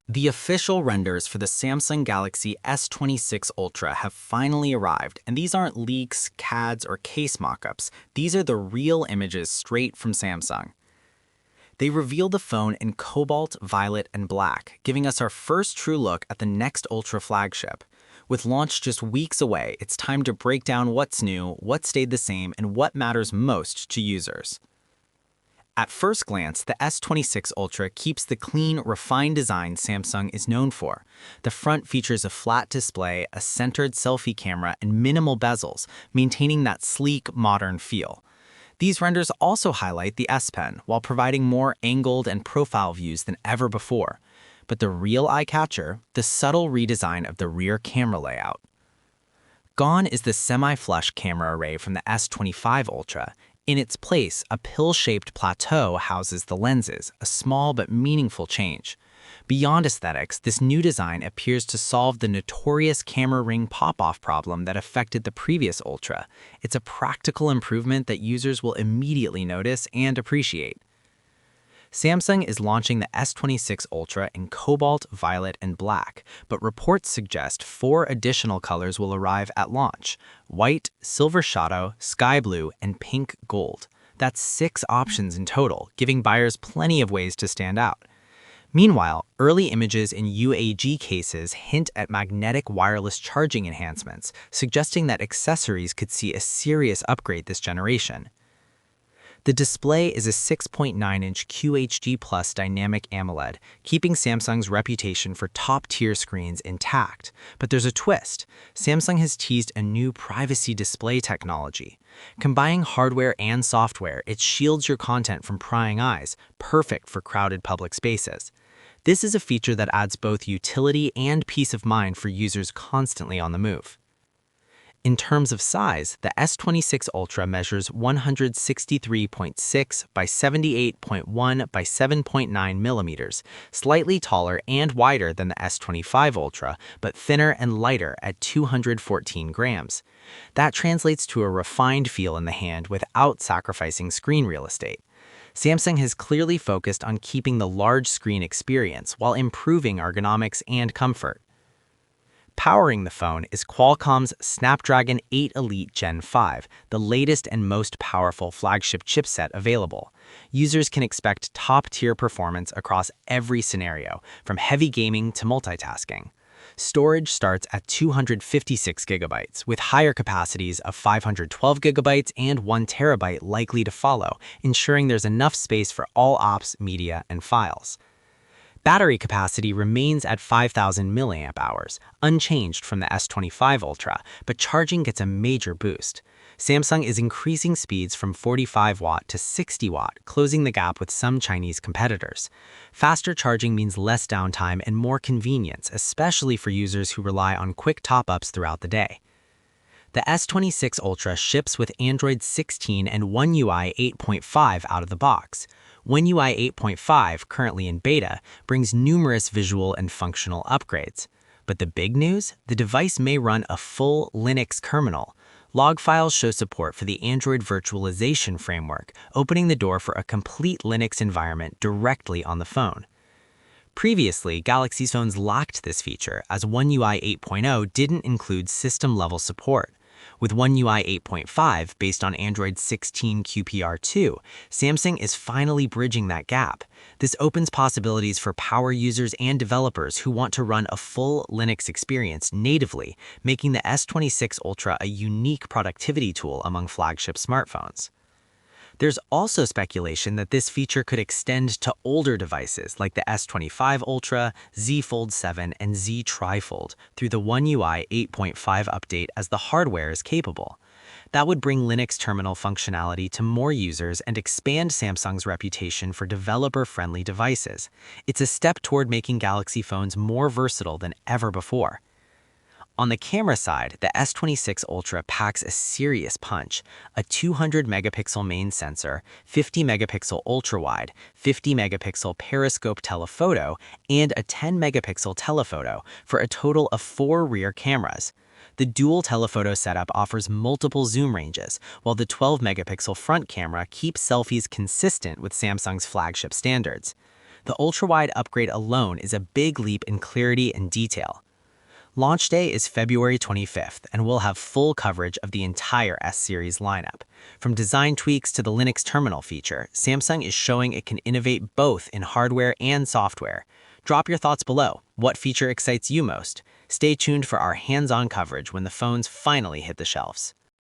The official renders for the Samsung Galaxy S26 Ultra have finally arrived, and these aren't leaks, CADs, or case mockups. These are the real images straight from Samsung. They reveal the phone in cobalt, violet, and black, giving us our first true look at the next Ultra flagship. With launch just weeks away, it's time to break down what's new, what stayed the same, and what matters most to users. At first glance, the S26 Ultra keeps the clean, refined design Samsung is known for. The front features a flat display, a centered selfie camera, and minimal bezels, maintaining that sleek, modern feel. These renders also highlight the S Pen, while providing more angled and profile views than ever before. But the real eye-catcher, the subtle redesign of the rear camera layout. Gone is the semi-flush camera array from the S25 Ultra. In its place, a pill-shaped plateau houses the lenses, a small but meaningful change. Beyond aesthetics, this new design appears to solve the notorious camera ring pop-off problem that affected the previous Ultra. It's a practical improvement that users will immediately notice and appreciate. Samsung is launching the S26 Ultra in cobalt, violet, and black, but reports suggest 4 additional colors will arrive at launch: white, silver shadow, sky blue, and pink gold. That's 6 options in total, giving buyers plenty of ways to stand out. Meanwhile, early images in UAG cases hint at magnetic wireless charging enhancements, suggesting that accessories could see a serious upgrade this generation. The display is a 6.9-inch QHD Plus Dynamic AMOLED, keeping Samsung's reputation for top-tier screens intact. But there's a twist. Samsung has teased a new privacy display technology. Combining hardware and software, it shields your content from prying eyes, perfect for crowded public spaces. This is a feature that adds both utility and peace of mind for users constantly on the move. In terms of size, the S26 Ultra measures 163.6 by 78.1 by 7.9 millimeters, slightly taller and wider than the S25 Ultra, but thinner and lighter at 214 grams. That translates to a refined feel in the hand without sacrificing screen real estate. Samsung has clearly focused on keeping the large screen experience while improving ergonomics and comfort. Powering the phone is Qualcomm's Snapdragon 8 Elite Gen 5, the latest and most powerful flagship chipset available. Users can expect top-tier performance across every scenario, from heavy gaming to multitasking. Storage starts at 256 gigabytes, with higher capacities of 512 gigabytes and 1 terabyte likely to follow, ensuring there's enough space for all apps, media, and files. Battery capacity remains at 5,000 mAh, unchanged from the S25 Ultra, but charging gets a major boost. Samsung is increasing speeds from 45 watt to 60 watt, closing the gap with some Chinese competitors. Faster charging means less downtime and more convenience, especially for users who rely on quick top-ups throughout the day. The S26 Ultra ships with Android 16 and One UI 8.5 out of the box. One UI 8.5, currently in beta, brings numerous visual and functional upgrades. But the big news? The device may run a full Linux kernel. Log files show support for the Android Virtualization Framework, opening the door for a complete Linux environment directly on the phone. Previously, Galaxy phones lacked this feature, as One UI 8.0 didn't include system-level support. With One UI 8.5, based on Android 16 QPR2, Samsung is finally bridging that gap. This opens possibilities for power users and developers who want to run a full Linux experience natively, making the S26 Ultra a unique productivity tool among flagship smartphones. There's also speculation that this feature could extend to older devices like the S25 Ultra, Z Fold 7, and Z Trifold through the One UI 8.5 update as the hardware is capable. That would bring Linux terminal functionality to more users and expand Samsung's reputation for developer-friendly devices. It's a step toward making Galaxy phones more versatile than ever before. On the camera side, the S26 Ultra packs a serious punch: a 200-megapixel main sensor, 50-megapixel ultra-wide, 50-megapixel periscope telephoto, and a 10-megapixel telephoto, for a total of 4 rear cameras. The dual telephoto setup offers multiple zoom ranges, while the 12-megapixel front camera keeps selfies consistent with Samsung's flagship standards. The ultra-wide upgrade alone is a big leap in clarity and detail. Launch day is February 25th, and we'll have full coverage of the entire S-series lineup. From design tweaks to the Linux terminal feature, Samsung is showing it can innovate both in hardware and software. Drop your thoughts below. What feature excites you most? Stay tuned for our hands-on coverage when the phones finally hit the shelves.